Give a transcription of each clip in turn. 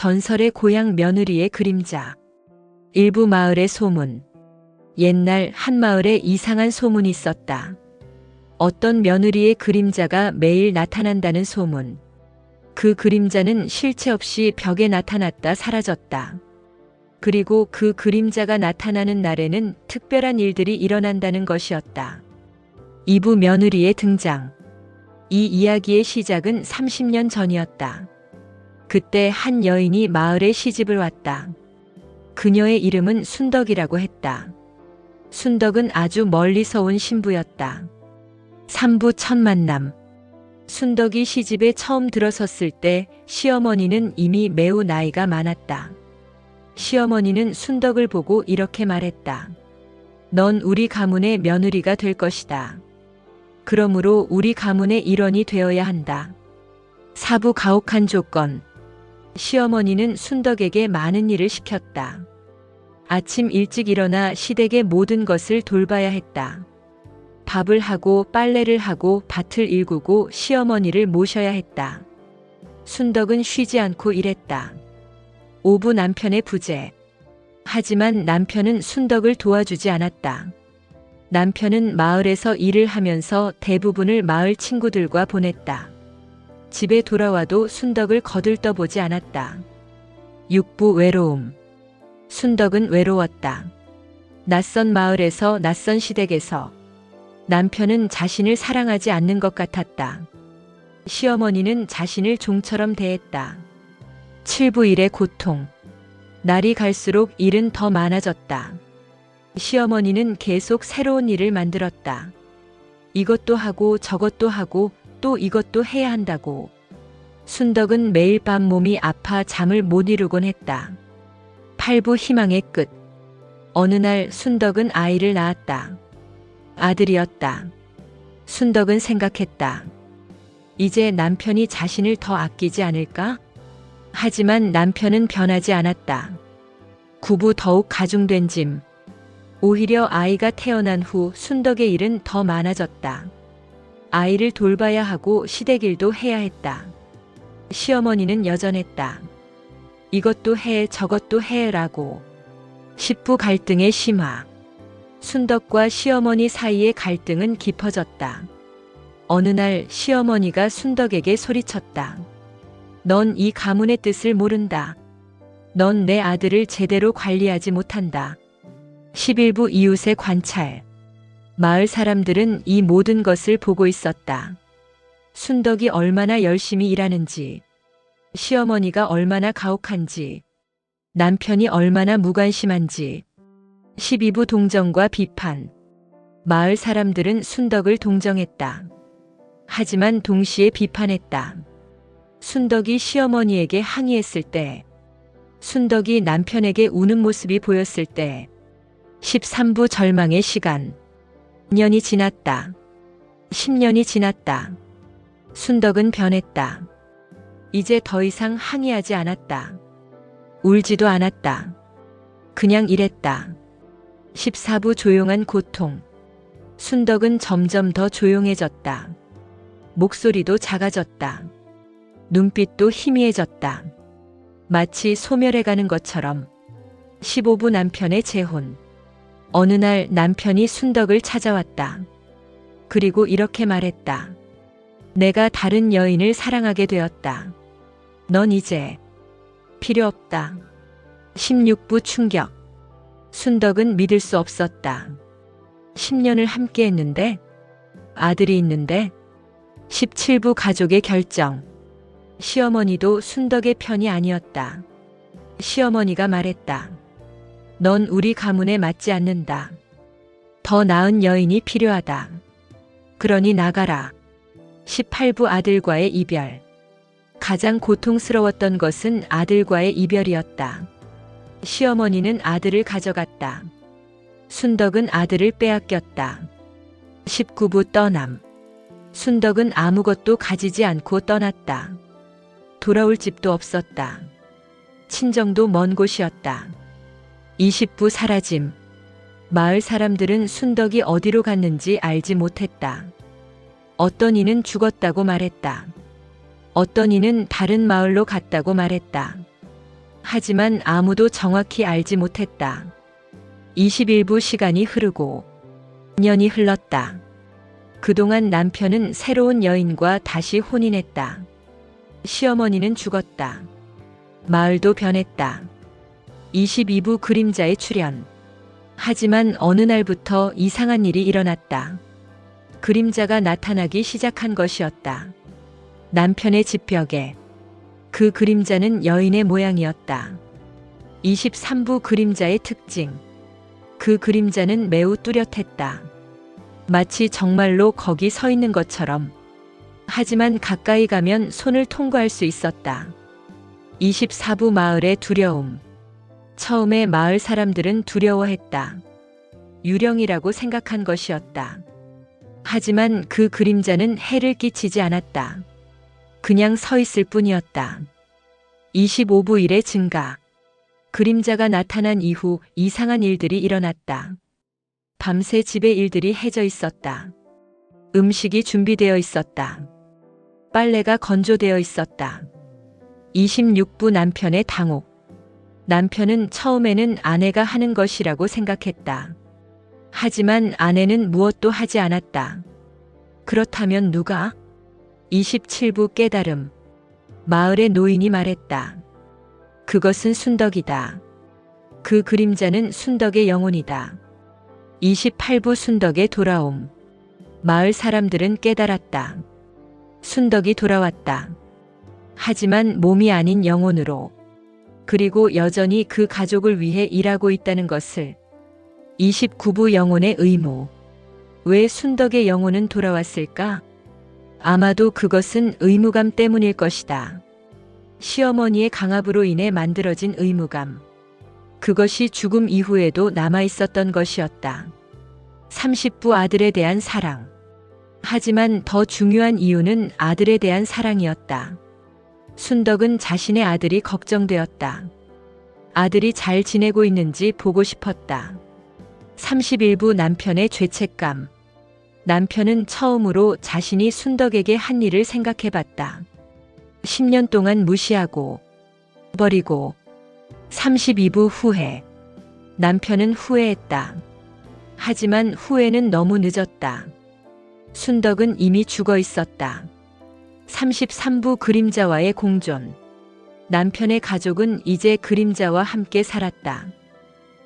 전설의 고향 며느리의 그림자. 일부 마을의 소문. 옛날 한 마을에 이상한 소문이 있었다. 어떤 며느리의 그림자가 매일 나타난다는 소문. 그 그림자는 실체 없이 벽에 나타났다 사라졌다. 그리고 그 그림자가 나타나는 날에는 특별한 일들이 일어난다는 것이었다. 2부 며느리의 등장. 이 이야기의 시작은 30년 전이었다. 그때 한 여인이 마을에 시집을 왔다. 그녀의 이름은 순덕이라고 했다. 순덕은 아주 멀리서 온 신부였다. 3부 첫 만남. 순덕이 시집에 처음 들어섰을 때 시어머니는 이미 매우 나이가 많았다. 시어머니는 순덕을 보고 이렇게 말했다. 넌 우리 가문의 며느리가 될 것이다. 그러므로 우리 가문의 일원이 되어야 한다. 4부 가혹한 조건. 시어머니는 순덕에게 많은 일을 시켰다. 아침 일찍 일어나 시댁의 모든 것을 돌봐야 했다. 밥을 하고 빨래를 하고 밭을 일구고 시어머니를 모셔야 했다. 순덕은 쉬지 않고 일했다. 5부 남편의 부재. 하지만 남편은 순덕을 도와주지 않았다. 남편은 마을에서 일을 하면서 대부분을 마을 친구들과 보냈다. 집에 돌아와도 순덕을 거들떠보지 않았다. 6부 외로움. 순덕은 외로웠다. 낯선 마을에서 낯선 시댁에서 남편은 자신을 사랑하지 않는 것 같았다. 시어머니는 자신을 종처럼 대했다. 7부 일의 고통. 날이 갈수록 일은 더 많아졌다. 시어머니는 계속 새로운 일을 만들었다. 이것도 하고 저것도 하고 또 이것도 해야 한다고. 순덕은 매일 밤 몸이 아파 잠을 못 이루곤 했다. 8부 희망의 끝. 어느 날 순덕은 아이를 낳았다. 아들이었다. 순덕은 생각했다. 이제 남편이 자신을 더 아끼지 않을까? 하지만 남편은 변하지 않았다. 9부 더욱 가중된 짐. 오히려 아이가 태어난 후 순덕의 일은 더 많아졌다. 아이를 돌봐야 하고 시댁 일도 해야 했다. 시어머니는 여전했다. 이것도 해 저것도 해라고. 10부 갈등의 심화. 순덕과 시어머니 사이의 갈등은 깊어졌다. 어느 날 시어머니가 순덕에게 소리쳤다. 넌 이 가문의 뜻을 모른다. 넌 내 아들을 제대로 관리하지 못한다. 11부 이웃의 관찰. 마을 사람들은 이 모든 것을 보고 있었다. 순덕이 얼마나 열심히 일하는지, 시어머니가 얼마나 가혹한지, 남편이 얼마나 무관심한지. 12부 동정과 비판. 마을 사람들은 순덕을 동정했다. 하지만 동시에 비판했다. 순덕이 시어머니에게 항의했을 때, 순덕이 남편에게 우는 모습이 보였을 때. 13부 절망의 시간. 년이 지났다. 10년이 지났다. 순덕은 변했다. 이제 더 이상 항의하지 않았다. 울지도 않았다. 그냥 일했다. 14부 조용한 고통. 순덕은 점점 더 조용해졌다. 목소리도 작아졌다. 눈빛도 희미해졌다. 마치 소멸해가는 것처럼. 15부 남편의 재혼. 어느 날 남편이 순덕을 찾아왔다. 그리고 이렇게 말했다. 내가 다른 여인을 사랑하게 되었다. 넌 이제 필요 없다. 16부 충격. 순덕은 믿을 수 없었다. 10년을 함께 했는데, 아들이 있는데. 17부 가족의 결정. 시어머니도 순덕의 편이 아니었다. 시어머니가 말했다. 넌 우리 가문에 맞지 않는다. 더 나은 여인이 필요하다. 그러니 나가라. 18부 아들과의 이별. 가장 고통스러웠던 것은 아들과의 이별이었다. 시어머니는 아들을 가져갔다. 순덕은 아들을 빼앗겼다. 19부 떠남. 순덕은 아무것도 가지지 않고 떠났다. 돌아올 집도 없었다. 친정도 먼 곳이었다. 20부 사라짐. 마을 사람들은 순덕이 어디로 갔는지 알지 못했다. 어떤 이는 죽었다고 말했다. 어떤 이는 다른 마을로 갔다고 말했다. 하지만 아무도 정확히 알지 못했다. 21부 시간이 흐르고 년이 흘렀다. 그동안 남편은 새로운 여인과 다시 혼인했다. 시어머니는 죽었다. 마을도 변했다. 22부 그림자의 출현. 하지만 어느 날부터 이상한 일이 일어났다. 그림자가 나타나기 시작한 것이었다. 남편의 집벽에. 그 그림자는 여인의 모양이었다. 23부 그림자의 특징. 그 그림자는 매우 뚜렷했다. 마치 정말로 거기 서 있는 것처럼. 하지만 가까이 가면 손을 통과할 수 있었다. 24부 마을의 두려움. 처음에 마을 사람들은 두려워했다. 유령이라고 생각한 것이었다. 하지만 그 그림자는 해를 끼치지 않았다. 그냥 서 있을 뿐이었다. 25부 일의 증가. 그림자가 나타난 이후 이상한 일들이 일어났다. 밤새 집의 일들이 해져 있었다. 음식이 준비되어 있었다. 빨래가 건조되어 있었다. 26부 남편의 당혹. 남편은 처음에는 아내가 하는 것이라고 생각했다. 하지만 아내는 무엇도 하지 않았다. 그렇다면 누가? 27부 깨달음. 마을의 노인이 말했다. 그것은 순덕이다. 그 그림자는 순덕의 영혼이다. 28부 순덕의 돌아옴. 마을 사람들은 깨달았다. 순덕이 돌아왔다. 하지만 몸이 아닌 영혼으로. 그리고 여전히 그 가족을 위해 일하고 있다는 것을. 29부 영혼의 의무. 왜 순덕의 영혼은 돌아왔을까? 아마도 그것은 의무감 때문일 것이다. 시어머니의 강압으로 인해 만들어진 의무감. 그것이 죽음 이후에도 남아 있었던 것이었다. 30부 아들에 대한 사랑. 하지만 더 중요한 이유는 아들에 대한 사랑이었다. 순덕은 자신의 아들이 걱정되었다. 아들이 잘 지내고 있는지 보고 싶었다. 31부 남편의 죄책감. 남편은 처음으로 자신이 순덕에게 한 일을 생각해봤다. 10년 동안 무시하고 버리고. 32부 후회. 남편은 후회했다. 하지만 후회는 너무 늦었다. 순덕은 이미 죽어 있었다. 33부 그림자와의 공존. 남편의 가족은 이제 그림자와 함께 살았다.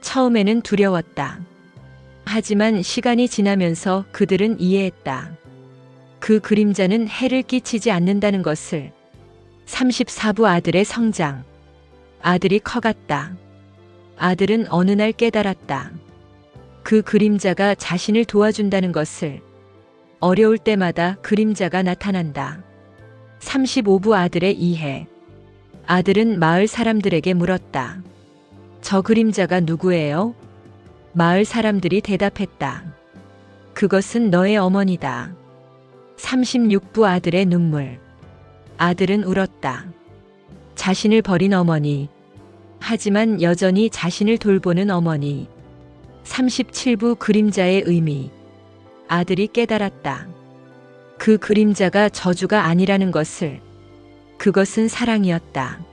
처음에는 두려웠다. 하지만 시간이 지나면서 그들은 이해했다. 그 그림자는 해를 끼치지 않는다는 것을. 34부 아들의 성장. 아들이 커갔다. 아들은 어느 날 깨달았다. 그 그림자가 자신을 도와준다는 것을. 어려울 때마다 그림자가 나타난다. 35부 아들의 이해. 아들은 마을 사람들에게 물었다. 저 그림자가 누구예요? 마을 사람들이 대답했다. 그것은 너의 어머니다. 36부 아들의 눈물. 아들은 울었다. 자신을 버린 어머니. 하지만 여전히 자신을 돌보는 어머니. 37부 그림자의 의미. 아들이 깨달았다. 그 그림자가 저주가 아니라는 것을. 그것은 사랑이었다.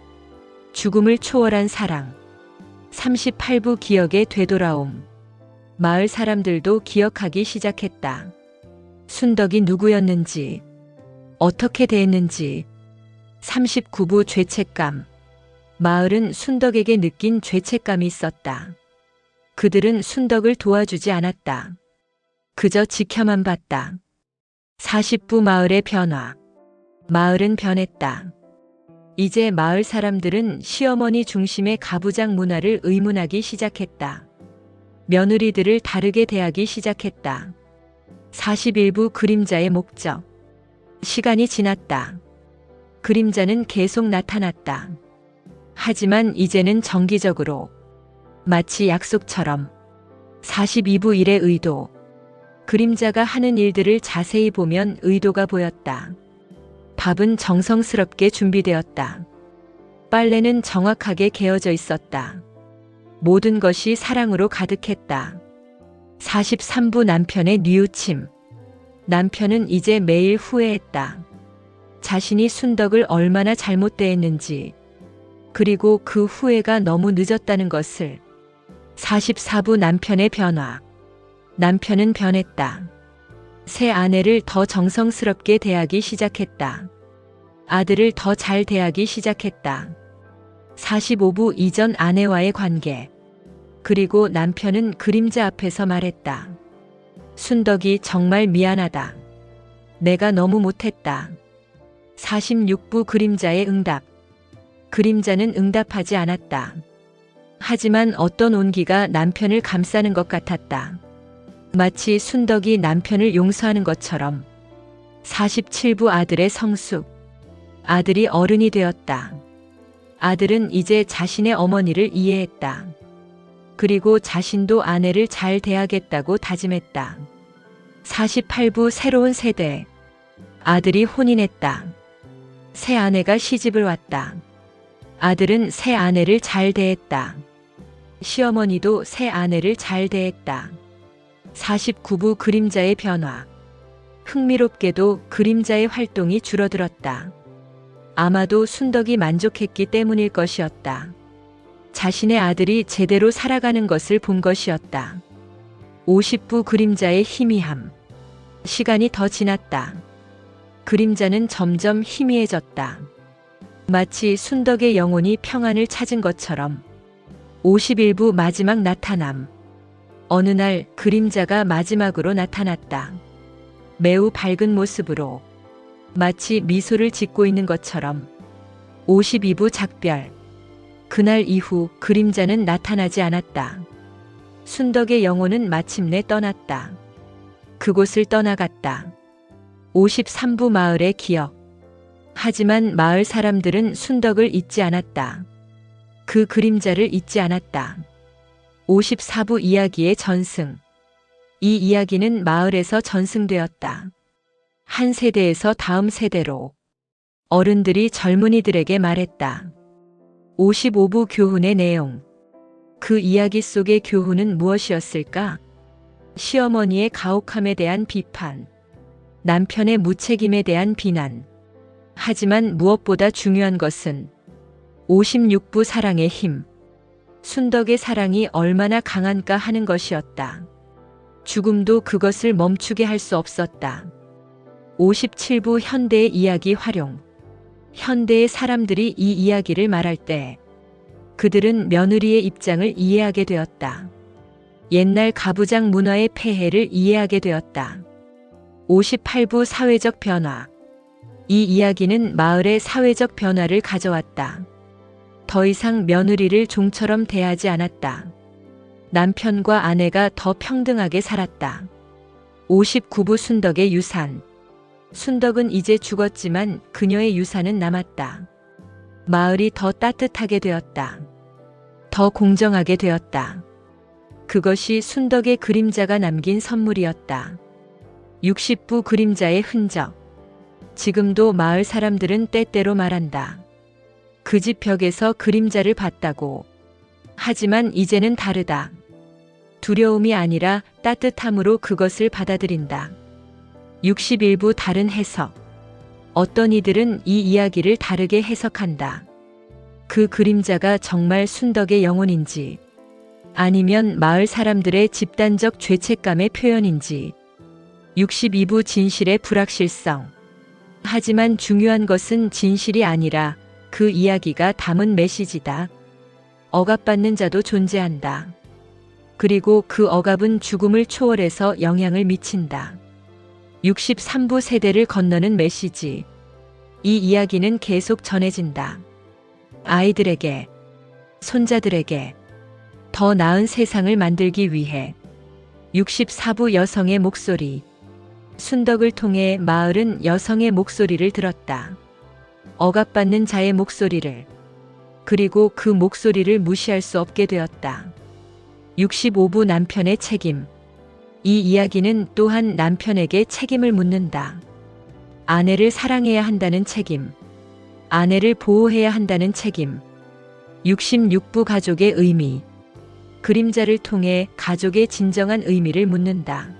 죽음을 초월한 사랑. 38부 기억의 되돌아옴. 마을 사람들도 기억하기 시작했다. 순덕이 누구였는지, 어떻게 대했는지. 39부 죄책감. 마을은 순덕에게 느낀 죄책감이 있었다. 그들은 순덕을 도와주지 않았다. 그저 지켜만 봤다. 40부 마을의 변화. 마을은 변했다. 이제 마을 사람들은 시어머니 중심의 가부장 문화를 의문하기 시작했다. 며느리들을 다르게 대하기 시작했다. 41부 그림자의 목적. 시간이 지났다. 그림자는 계속 나타났다. 하지만 이제는 정기적으로. 마치 약속처럼. 42부 일의 의도. 그림자가 하는 일들을 자세히 보면 의도가 보였다. 밥은 정성스럽게 준비되었다. 빨래는 정확하게 개어져 있었다. 모든 것이 사랑으로 가득했다. 43부 남편의 뉘우침. 남편은 이제 매일 후회했다. 자신이 순덕을 얼마나 잘못 대했는지. 그리고 그 후회가 너무 늦었다는 것을. 44부 남편의 변화. 남편은 변했다. 새 아내를 더 정성스럽게 대하기 시작했다. 아들을 더 잘 대하기 시작했다. 45부 이전 아내와의 관계. 그리고 남편은 그림자 앞에서 말했다. 순덕이 정말 미안하다. 내가 너무 못했다. 46부 그림자의 응답. 그림자는 응답하지 않았다. 하지만 어떤 온기가 남편을 감싸는 것 같았다. 마치 순덕이 남편을 용서하는 것처럼. 47부 아들의 성숙. 아들이 어른이 되었다. 아들은 이제 자신의 어머니를 이해했다. 그리고 자신도 아내를 잘 대하겠다고 다짐했다. 48부 새로운 세대. 아들이 혼인했다. 새 아내가 시집을 왔다. 아들은 새 아내를 잘 대했다. 시어머니도 새 아내를 잘 대했다. 49부 그림자의 변화. 흥미롭게도 그림자의 활동이 줄어들었다. 아마도 순덕이 만족했기 때문일 것이었다. 자신의 아들이 제대로 살아가는 것을 본 것이었다. 50부 그림자의 희미함. 시간이 더 지났다. 그림자는 점점 희미해졌다. 마치 순덕의 영혼이 평안을 찾은 것처럼. 51부 마지막 나타남. 어느 날 그림자가 마지막으로 나타났다. 매우 밝은 모습으로. 마치 미소를 짓고 있는 것처럼. 52부 작별. 그날 이후 그림자는 나타나지 않았다. 순덕의 영혼은 마침내 떠났다. 그곳을 떠나갔다. 53부 마을의 기억. 하지만 마을 사람들은 순덕을 잊지 않았다. 그 그림자를 잊지 않았다. 54부 이야기의 전승. 이 이야기는 마을에서 전승되었다. 한 세대에서 다음 세대로. 어른들이 젊은이들에게 말했다. 55부 교훈의 내용. 그 이야기 속의 교훈은 무엇이었을까? 시어머니의 가혹함에 대한 비판. 남편의 무책임에 대한 비난. 하지만 무엇보다 중요한 것은 56부 사랑의 힘. 순덕의 사랑이 얼마나 강한가 하는 것이었다. 죽음도 그것을 멈추게 할 수 없었다. 57부 현대의 이야기 활용. 현대의 사람들이 이 이야기를 말할 때 그들은 며느리의 입장을 이해하게 되었다. 옛날 가부장 문화의 폐해를 이해하게 되었다. 58부 사회적 변화. 이 이야기는 마을의 사회적 변화를 가져왔다. 더 이상 며느리를 종처럼 대하지 않았다. 남편과 아내가 더 평등하게 살았다. 59부 순덕의 유산. 순덕은 이제 죽었지만 그녀의 유산은 남았다. 마을이 더 따뜻하게 되었다. 더 공정하게 되었다. 그것이 순덕의 그림자가 남긴 선물이었다. 60부 그림자의 흔적. 지금도 마을 사람들은 때때로 말한다. 그 집 벽에서 그림자를 봤다고. 하지만 이제는 다르다. 두려움이 아니라 따뜻함으로 그것을 받아들인다. 61부 다른 해석. 어떤 이들은 이 이야기를 다르게 해석한다. 그 그림자가 정말 순덕의 영혼인지, 아니면 마을 사람들의 집단적 죄책감의 표현인지. 62부 진실의 불확실성. 하지만 중요한 것은 진실이 아니라 그 이야기가 담은 메시지다. 억압받는 자도 존재한다. 그리고 그 억압은 죽음을 초월해서 영향을 미친다. 63부 세대를 건너는 메시지. 이 이야기는 계속 전해진다. 아이들에게, 손자들에게 더 나은 세상을 만들기 위해. 64부 여성의 목소리. 순덕을 통해 마을은 여성의 목소리를 들었다. 억압받는 자의 목소리를. 그리고 그 목소리를 무시할 수 없게 되었다. 65부 남편의 책임. 이 이야기는 또한 남편에게 책임을 묻는다. 아내를 사랑해야 한다는 책임. 아내를 보호해야 한다는 책임. 66부 가족의 의미. 그림자를 통해 가족의 진정한 의미를 묻는다.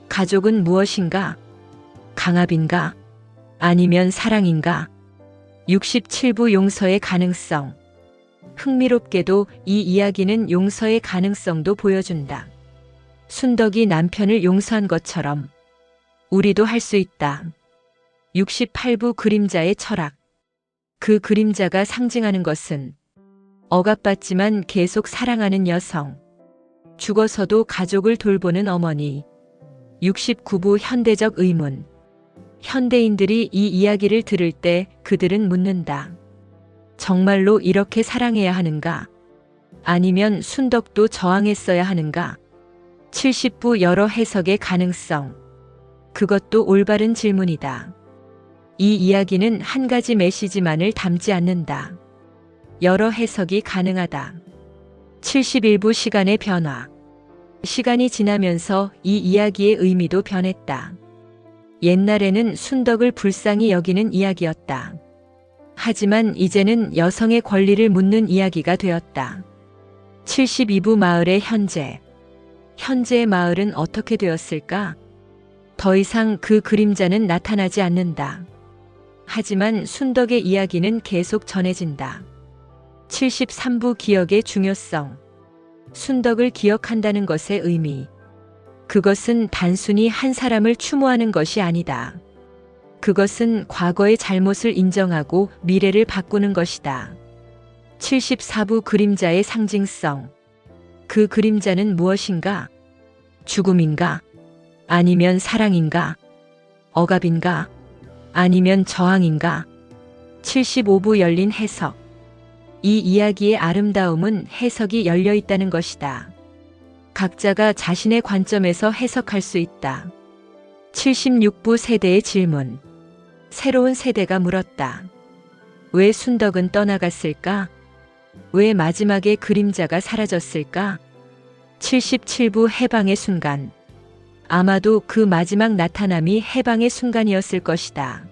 가족은 무엇인가? 강압인가? 아니면 사랑인가? 67부 용서의 가능성. 흥미롭게도 이 이야기는 용서의 가능성도 보여준다. 순덕이 남편을 용서한 것처럼 우리도 할 수 있다. 68부 그림자의 철학. 그 그림자가 상징하는 것은 억압받지만 계속 사랑하는 여성, 죽어서도 가족을 돌보는 어머니. 69부 현대적 의문. 현대인들이 이 이야기를 들을 때 그들은 묻는다. 정말로 이렇게 사랑해야 하는가? 아니면 순덕도 저항했어야 하는가? 70부 여러 해석의 가능성. 그것도 올바른 질문이다. 이 이야기는 한 가지 메시지만을 담지 않는다. 여러 해석이 가능하다. 71부 시간의 변화. 시간이 지나면서 이 이야기의 의미도 변했다. 옛날에는 순덕을 불쌍히 여기는 이야기였다. 하지만 이제는 여성의 권리를 묻는 이야기가 되었다. 72부 마을의 현재. 현재의 마을은 어떻게 되었을까? 더 이상 그 그림자는 나타나지 않는다. 하지만 순덕의 이야기는 계속 전해진다. 73부 기억의 중요성. 순덕을 기억한다는 것의 의미. 그것은 단순히 한 사람을 추모하는 것이 아니다. 그것은 과거의 잘못을 인정하고 미래를 바꾸는 것이다. 74부 그림자의 상징성. 그 그림자는 무엇인가? 죽음인가? 아니면 사랑인가? 억압인가? 아니면 저항인가? 75부 열린 해석. 이 이야기의 아름다움은 해석이 열려 있다는 것이다. 각자가 자신의 관점에서 해석할 수 있다. 76부 세대의 질문. 새로운 세대가 물었다. 왜 순덕은 떠나갔을까? 왜 마지막에 그림자가 사라졌을까? 77부 해방의 순간. 아마도 그 마지막 나타남이 해방의 순간이었을 것이다.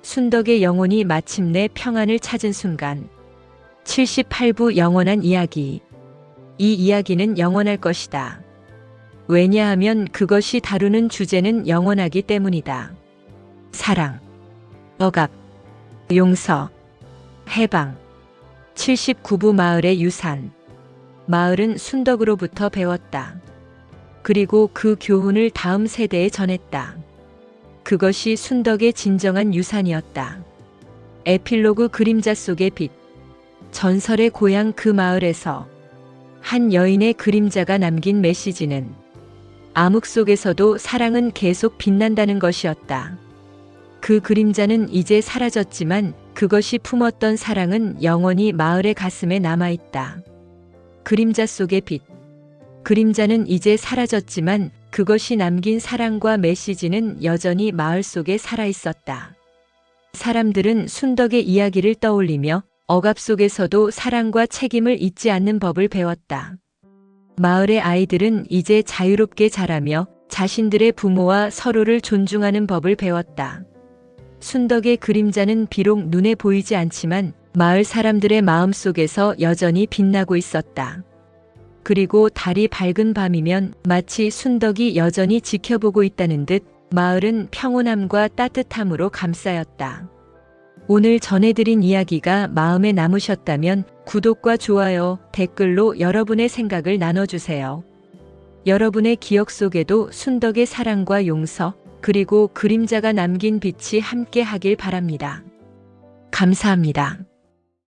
순덕의 영혼이 마침내 평안을 찾은 순간. 78부 영원한 이야기. 이 이야기는 영원할 것이다. 왜냐하면 그것이 다루는 주제는 영원하기 때문이다. 사랑, 억압, 용서, 해방. 79부 마을의 유산. 마을은 순덕으로부터 배웠다. 그리고 그 교훈을 다음 세대에 전했다. 그것이 순덕의 진정한 유산이었다. 에필로그 그림자 속의 빛. 전설의 고향 그 마을에서 한 여인의 그림자가 남긴 메시지는 암흑 속에서도 사랑은 계속 빛난다는 것이었다. 그 그림자는 이제 사라졌지만 그것이 품었던 사랑은 영원히 마을의 가슴에 남아있다. 그림자 속의 빛. 그림자는 이제 사라졌지만 그것이 남긴 사랑과 메시지는 여전히 마을 속에 살아있었다. 사람들은 순덕의 이야기를 떠올리며 억압 속에서도 사랑과 책임을 잊지 않는 법을 배웠다. 마을의 아이들은 이제 자유롭게 자라며 자신들의 부모와 서로를 존중하는 법을 배웠다. 순덕의 그림자는 비록 눈에 보이지 않지만 마을 사람들의 마음속에서 여전히 빛나고 있었다. 그리고 달이 밝은 밤이면 마치 순덕이 여전히 지켜보고 있다는 듯 마을은 평온함과 따뜻함으로 감싸였다. 오늘 전해드린 이야기가 마음에 남으셨다면 구독과 좋아요, 댓글로 여러분의 생각을 나눠주세요. 여러분의 기억 속에도 순덕의 사랑과 용서, 그리고 그림자가 남긴 빛이 함께 하길 바랍니다. 감사합니다.